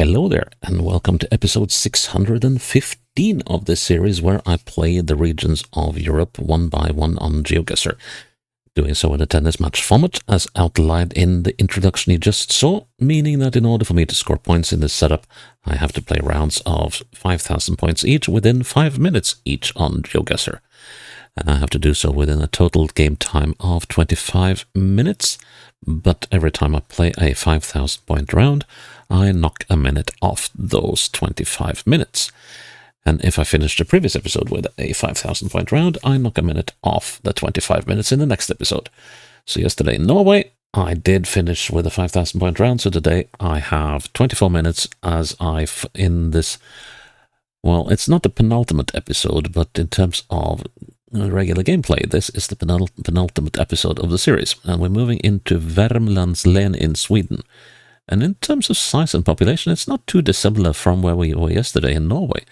Hello there, and welcome to episode 615 of this series where I play the regions of Europe one by one on GeoGuessr. Doing so in a tennis match format as outlined in the introduction you just saw, meaning that in order for me to score points in this setup, I have to play rounds of 5,000 points each within 5 minutes each on GeoGuessr. And I have to do so within a total game time of 25 minutes, but every time I play a 5,000 point round, I knock a minute off those 25 minutes. And if I finish the previous episode with a 5,000 point round, I knock a minute off the 25 minutes in the next episode. So yesterday in Norway, I did finish with a 5,000 point round, so today I have 24 minutes as I've in this, well, it's not the penultimate episode, but in terms of regular gameplay, this is the penultimate episode of the series, and we're moving into Värmlands län in Sweden. And in terms of size and population, it's not too dissimilar from where we were yesterday in Norway.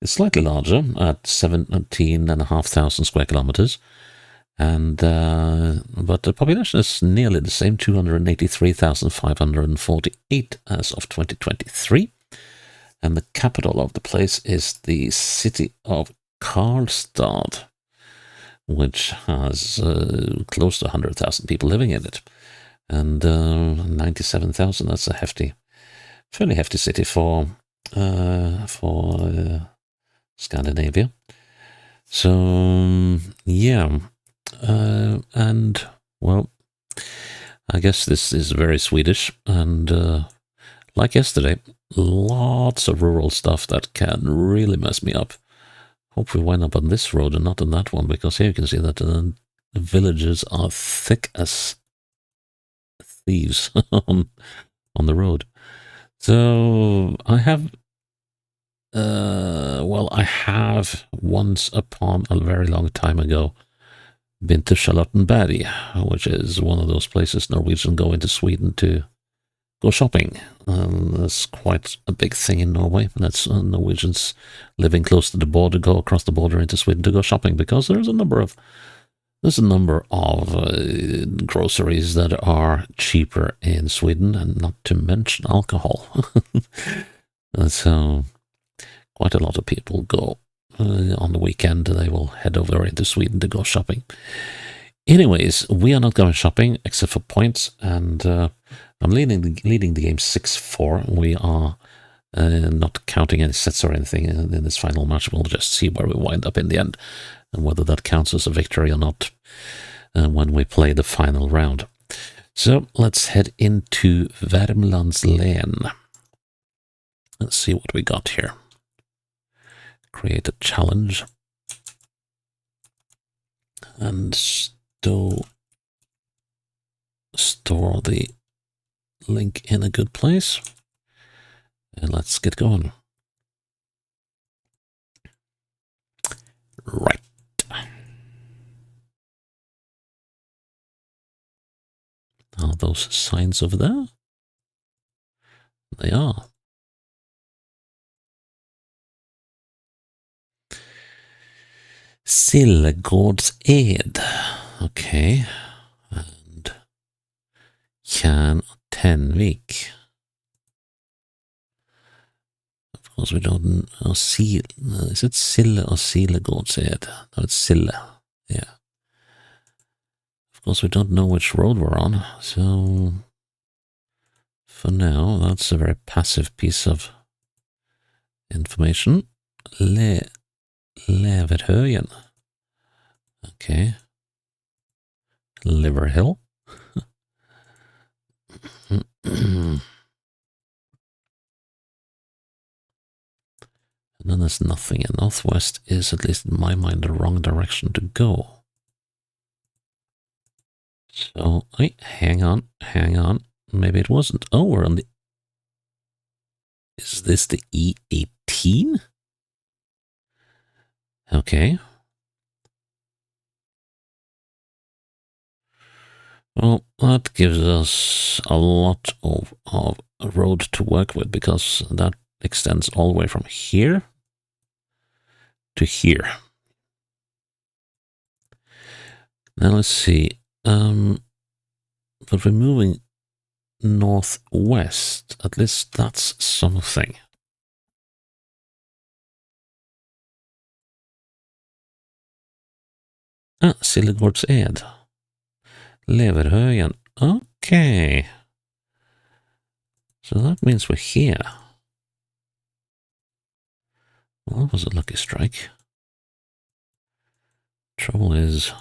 It's slightly larger at 17,500 square kilometers, and but the population is nearly the same, 283,548 as of 2023. And the capital of the place is the city of Karlstad, which has close to 100,000 people living in it. And 97,000, that's a fairly hefty city for Scandinavia. So, yeah. And, well, I guess this is very Swedish. And like yesterday, lots of rural stuff that can really mess me up. Hope we wind up on this road and not on that one, because here you can see that the villages are thick as thieves on the road. So I have, I have once upon a very long time ago been to Charlottenberg, which is one of those places Norwegians go into Sweden to go shopping. That's quite a big thing in Norway. That's Norwegians living close to the border go across the border into Sweden to go shopping, because there's a number of groceries that are cheaper in Sweden, and not to mention alcohol. So quite a lot of people go on the weekend. They will head over into Sweden to go shopping. Anyways, we are not going shopping except for points, and I'm leading the game 6-4. We are not counting any sets or anything in this final match. We'll just see where we wind up in the end, and whether that counts as a victory or not when we play the final round. So let's head into Värmlands län. Let's see what we got here. Create a challenge. And store the link in a good place. And let's get going. Right. Are those signs over there? They are. Sillegårdsed. Okay. And Tjärn Tenvik. Of course we don't know. Is it Sille or Sillegårdsed? No, it's Sille. Yeah. Of course we don't know which road we're on, so for now that's a very passive piece of information. Leverhöjen. Okay. Liverhill. And then there's nothing, and northwest is, at least in my mind, the wrong direction to go. So, hang on. Maybe it wasn't. Oh, we're on the... Is this the E18? Okay. Well, that gives us a lot of a road to work with, because that extends all the way from here to here. Now let's see. But we're moving northwest. At least that's something. Ah, Sillegårdsed. Leverhögen. Okay. So that means we're here. Well, that was a lucky strike. Trouble is,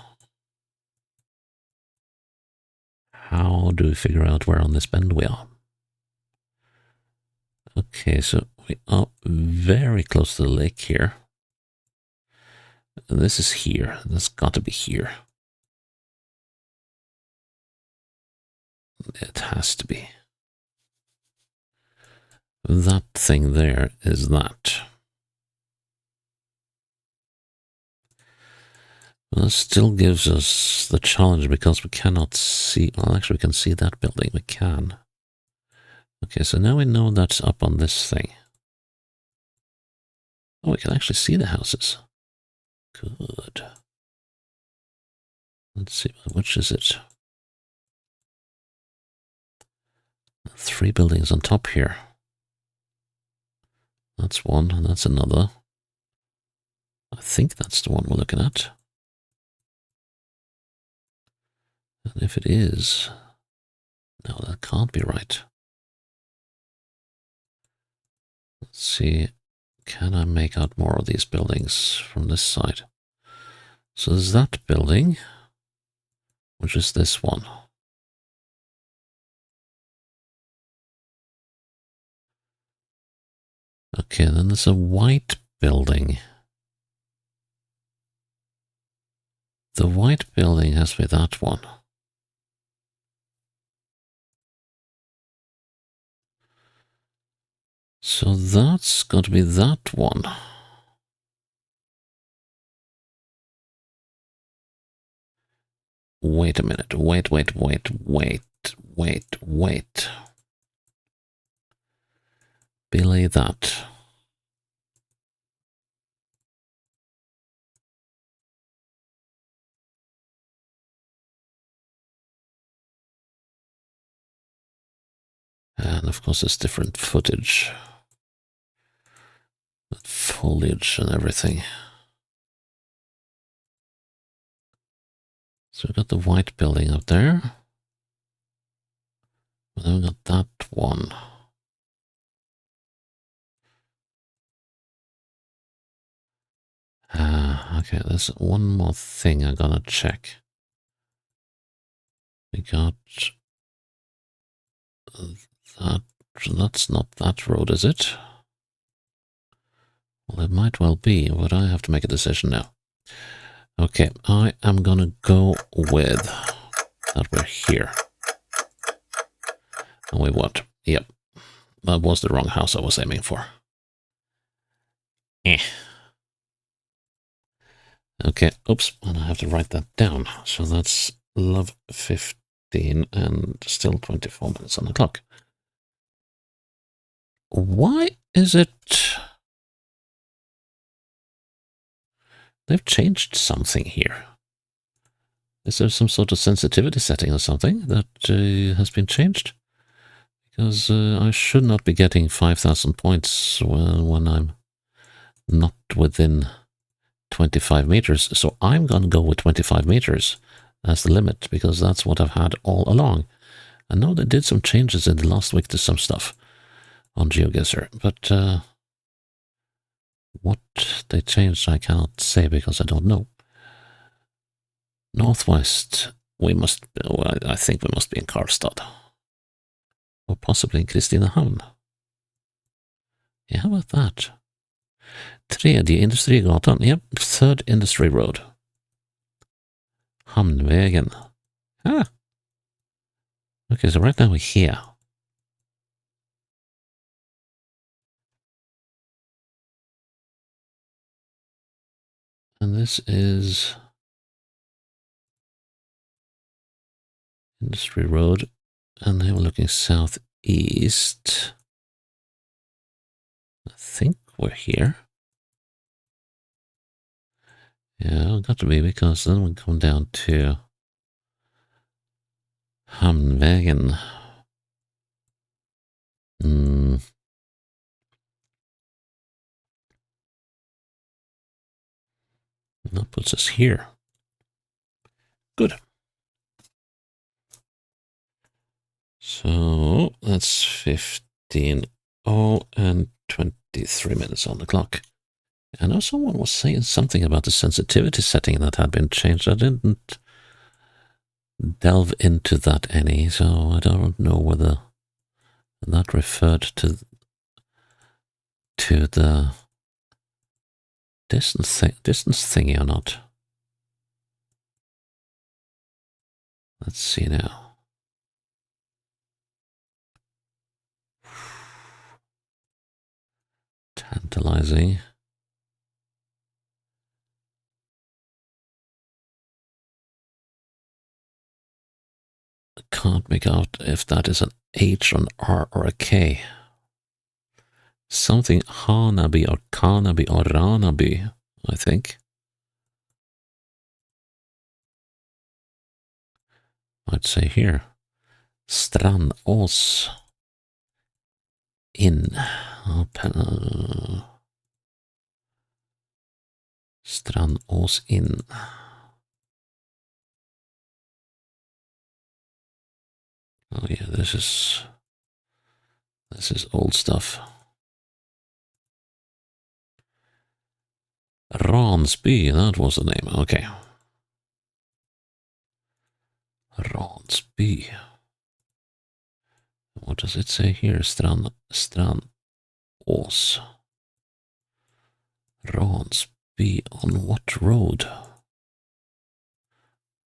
how do we figure out where on this bend we are? Okay, so we are very close to the lake here. And this is here. That's got to be here. It has to be. That thing there is that. That still gives us the challenge because we cannot see. Well, actually, we can see that building. We can. Okay, so now we know that's up on this thing. Oh, we can actually see the houses. Good. Let's see, which is it? 3 buildings on top here. That's one, and that's another. I think that's the one we're looking at. And if it is, no, that can't be right. Let's see, can I make out more of these buildings from this side? So there's that building, which is this one. Okay, then there's a white building. The white building has to be that one. So that's got to be that one. Wait a minute. Wait. Belay that. And of course there's different footage. With foliage and everything. So we've got the white building up there. And then we've got that one. Okay, there's one more thing I'm gonna check. We got that. That's not that road, is it? Well, it might well be, but I have to make a decision now. Okay, I am gonna go with that we're here. And we what? Yep. That was the wrong house I was aiming for. Okay, oops, and I have to write that down. So that's love 15 and still 24 minutes on the clock. Why is it... They've changed something here. Is there some sort of sensitivity setting or something that has been changed? Because I should not be getting 5,000 points when I'm not within 25 meters. So I'm going to go with 25 meters as the limit because that's what I've had all along. I know they did some changes in the last week to some stuff on GeoGuessr, but what they changed I cannot say because I don't know. Northwest, we must, well, I think we must be in Karlstad. Or possibly in Kristinehamn. Yeah, how about that? Tredje Industrigatan, yep, third industry road. Hamnvägen. Ah. Okay, so right now we're here. And this is Industry Road. And then we're looking southeast. I think we're here. Yeah, got to be because then we come down to Hamnvägen. puts us here. Good. So that's 15 and 23 minutes on the clock. I know someone was saying something about the sensitivity setting that had been changed. I didn't delve into that any, so I don't know whether that referred to the distance thingy or not. Let's see now. Tantalizing. I can't make out if that is an H, an R, or a K. Something Hanabi or Kanabi or Ranabi, I think. I'd say here. Strandås in. Strandås in. Oh yeah, this is old stuff. Ransby, that was the name. Okay. Ransby. What does it say here? Strandås. Ransby on what road?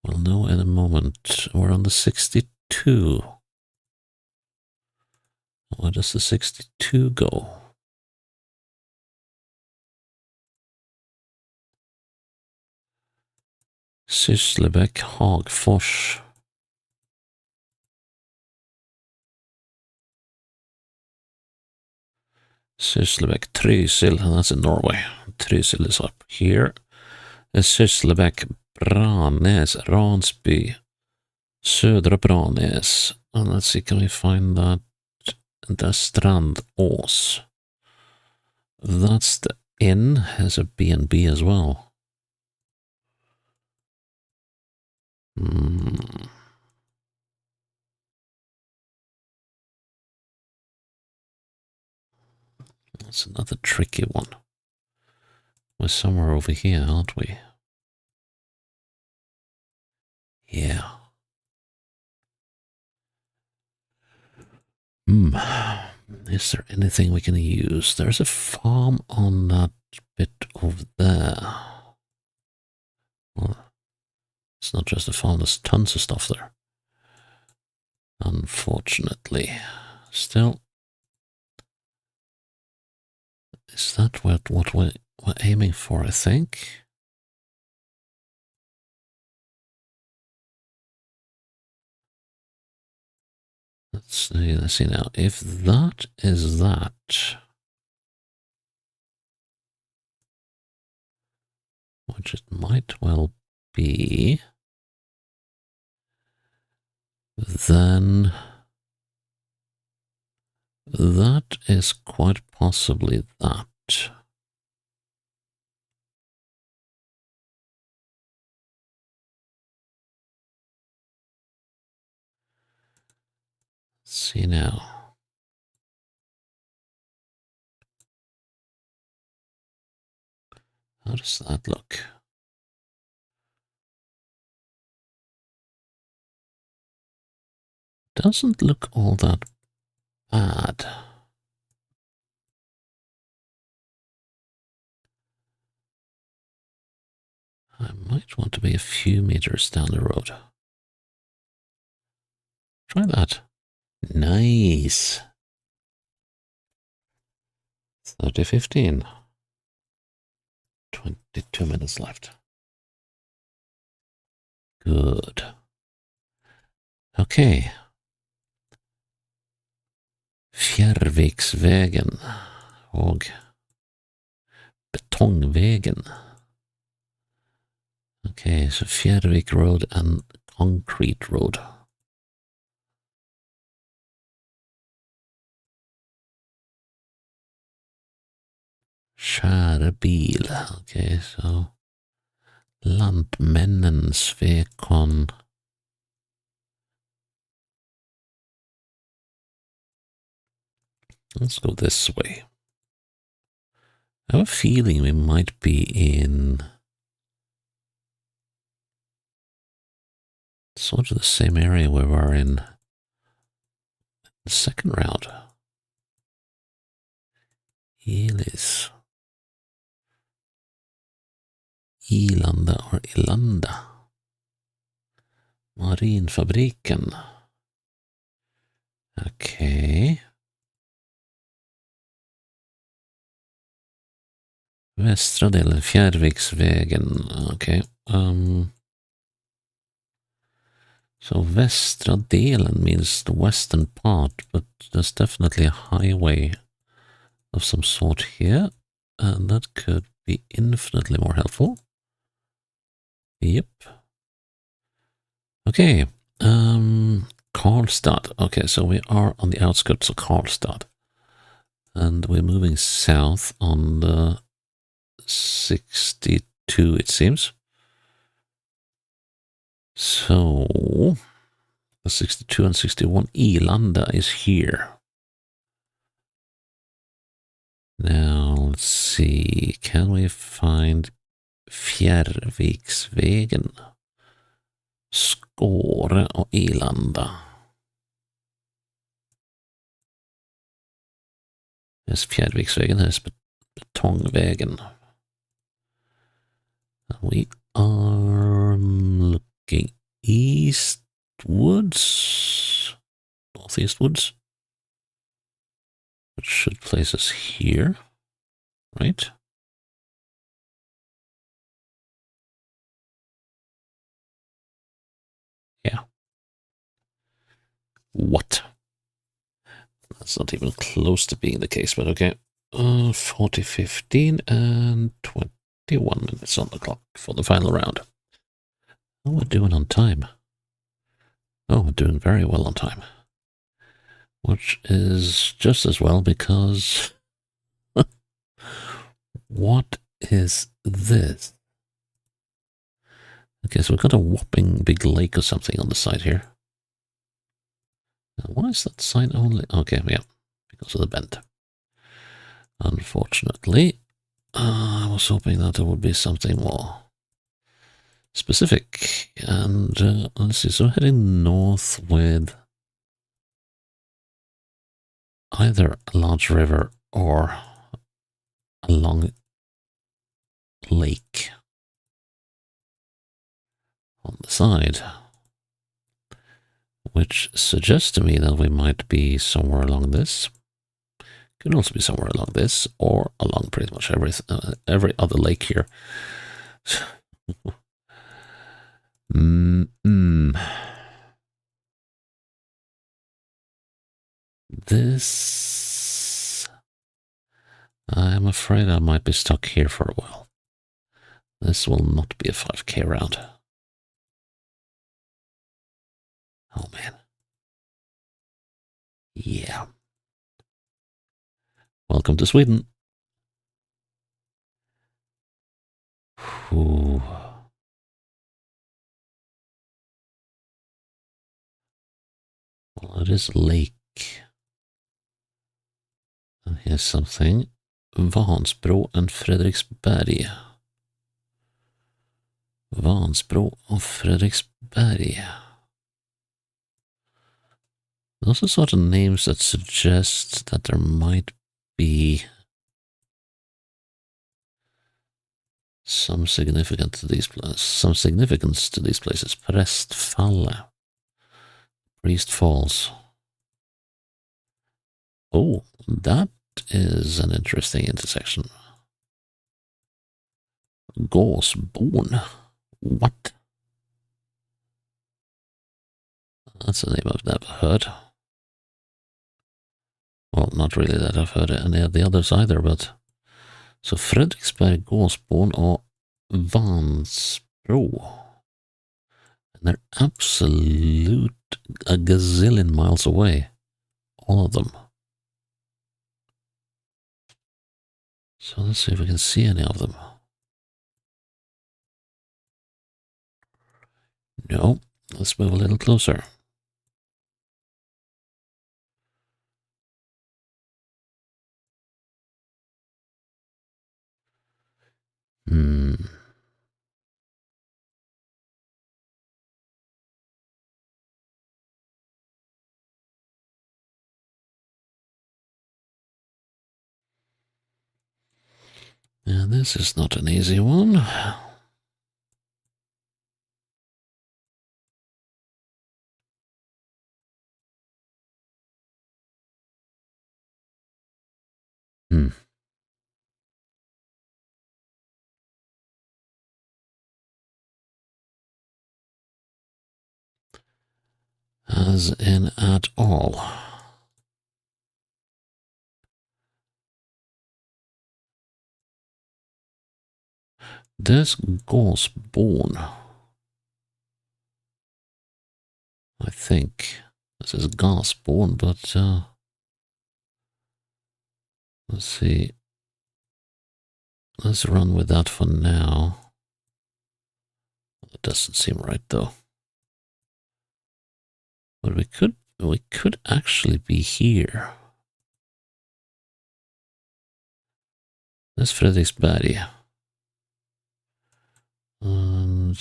We'll know in a moment. We're on the 62. Where does the 62 go? Sysslebäck, Hagfors. Sysslebäck, Trysil, that's in Norway. Trysil is up here. Sysslebäck, Branäs, Ransby, Södra Branäs. And let's see, can we find that? The Strandås. That's the inn, has a B&B as well. That's another tricky one. We're somewhere over here, aren't we? Yeah. Is there anything we can use? There's a farm on that bit over there. Well, it's not just a farm, there's tons of stuff there. Unfortunately. Still, is that what we're aiming for, I think? Let's see now. If that is that, which it might well be, then that is quite possibly that. Let's see now. How does that look? Doesn't look all that bad. I might want to be a few meters down the road. Try that. Nice. 30:15. 22 minutes left. Good. Okay. Fjärrviksvägen och Betongvägen. Okay, so Fjärrvik Road and Concrete Road. Kära bil. Okay, so Lantmännen, Svekon. Let's go this way. I have a feeling we might be in sort of the same area we were in the second round. Elis. Ilanda or Ilanda. Marinfabriken. Okay. Västra delen, Fjärrviksvägen. Okay. So västra delen means the western part, but there's definitely a highway of some sort here, and that could be infinitely more helpful. Yep. Okay. Karlstad. Okay, so we are on the outskirts of Karlstad, and we're moving south on the 62, it seems. So the 62 and 61, Ilanda is here. Now, let's see. Can we find Fjärrviksvägen? Skåre och Ilanda. Here's Fjärrviksvägen, here's Betongvägen. We are looking eastwards, northeastwards, which should place us here, right? Yeah. What? That's not even close to being the case, but okay. 40:15 and 21 minutes on the clock for the final round. How are we doing on time? Oh, we're doing very well on time. Which is just as well because... What is this? Okay, so we've got a whopping big lake or something on the side here. Now, why is that sign only? Okay, yeah, because of the bend. Unfortunately, I was hoping that there would be something more specific. And let's see, so heading north with either a large river or a long lake on the side, which suggests to me that we might be somewhere along this. Could also be somewhere along this, or along pretty much every other lake here. This... I'm afraid I might be stuck here for a while. This will not be a 5k round. Oh man. Yeah. Welcome to Sweden. Ooh. Well, it is a lake. And here's something. Vansbro and Fredriksberg. Vansbro och Fredriksberg. Those are sort of names that suggest that there might be some significance to these places. Prästfalle. Priest Falls. Oh, that is an interesting intersection. Gåsborn. What? That's a name I've never heard. Well, not really that I've heard any of the others either, but... So Fredriksberg, Gåsborn och Vansbro. And they're a gazillion miles away. All of them. So let's see if we can see any of them. No, let's move a little closer. Hmm. Yeah, this is not an easy one. Hmm. As in at all. This Gorsborn, I think. This is Garsborn, but let's see. Let's run with that for now. It doesn't seem right though. But we could actually be here. That's Fredriksberg. And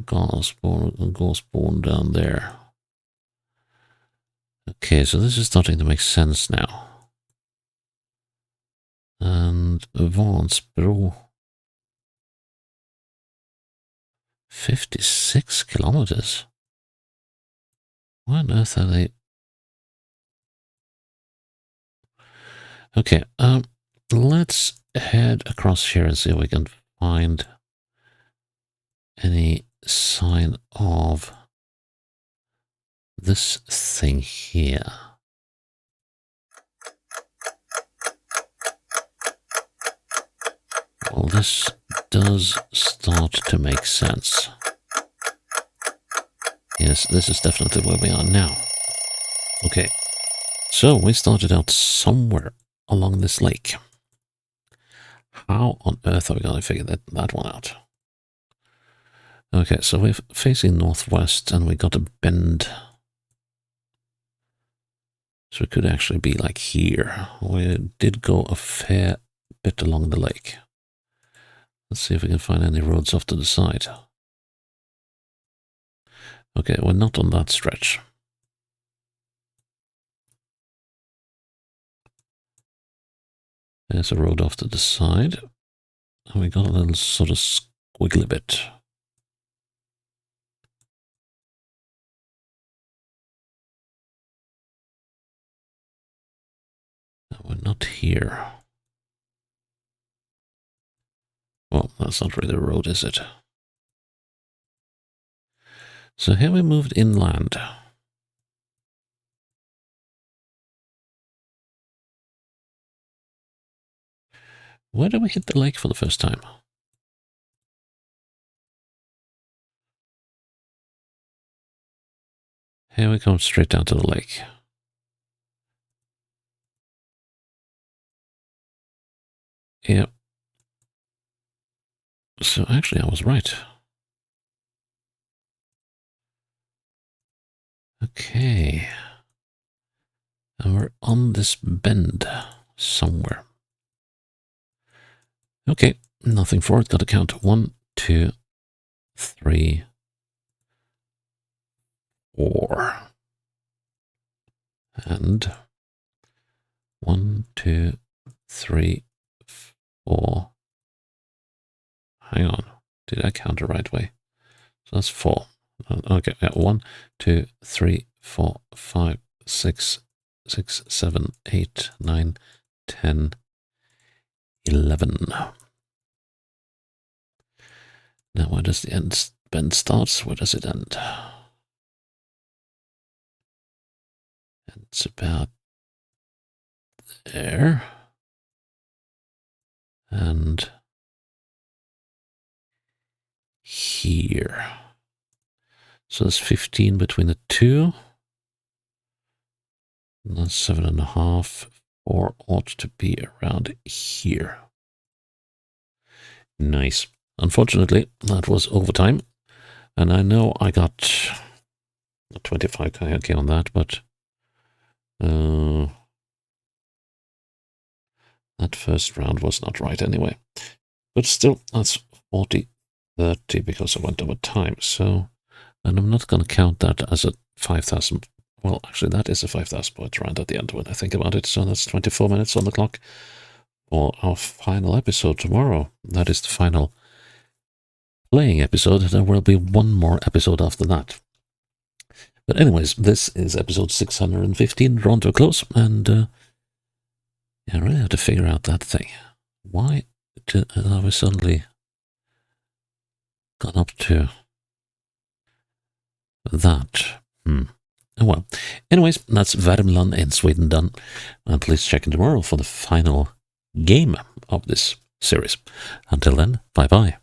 Garsborn down there. Okay, so this is starting to make sense now. And Vansbro. 56 kilometers. Why on earth are they? Okay, let's head across here and see if we can find any sign of this thing here. Well, this does start to make sense. Yes, this is definitely where we are now. Okay, so we started out somewhere along this lake. How on earth are we going to figure that one out? Okay, so we're facing northwest and we got a bend. So it could actually be like here. We did go a fair bit along the lake. Let's see if we can find any roads off to the side. Okay, we're not on that stretch. There's a road off to the side. And we got a little sort of squiggly bit. We're not here. Well, that's not really a road, is it? So here we moved inland. Where did we hit the lake for the first time? Here we come straight down to the lake. Yeah. So actually I was right. Okay. And we're on this bend somewhere. Okay, nothing for it. Got to count 1, 2, 3, 4. And 1, 2, 3, 4. Hang on. Did I count the right way? So that's 4. Okay, yeah, 1, 2, 3, 4, 5, 6, 7, 8, 9, 10, 11. Now, where does the end bend start? Where does it end? It's about there. And here. So there's 15 between the two. And that's 7.5. 4 ought to be around here. Nice. Unfortunately, that was overtime. And I know I got 25k okay on that, but that first round was not right anyway. But still, that's 40, 30 because I went over time. So, and I'm not going to count that as a 5,000. Well, actually, that is a 5,000 point round at the end when I think about it. So that's 24 minutes on the clock for our final episode tomorrow. That is the final playing episode. There will be one more episode after that. But anyways, this is episode 615 drawn to a close, and I really have to figure out that thing. Why have we suddenly gone up to that? Oh well. Anyways, that's Värmland in Sweden done. And please check in tomorrow for the final game of this series. Until then, bye-bye.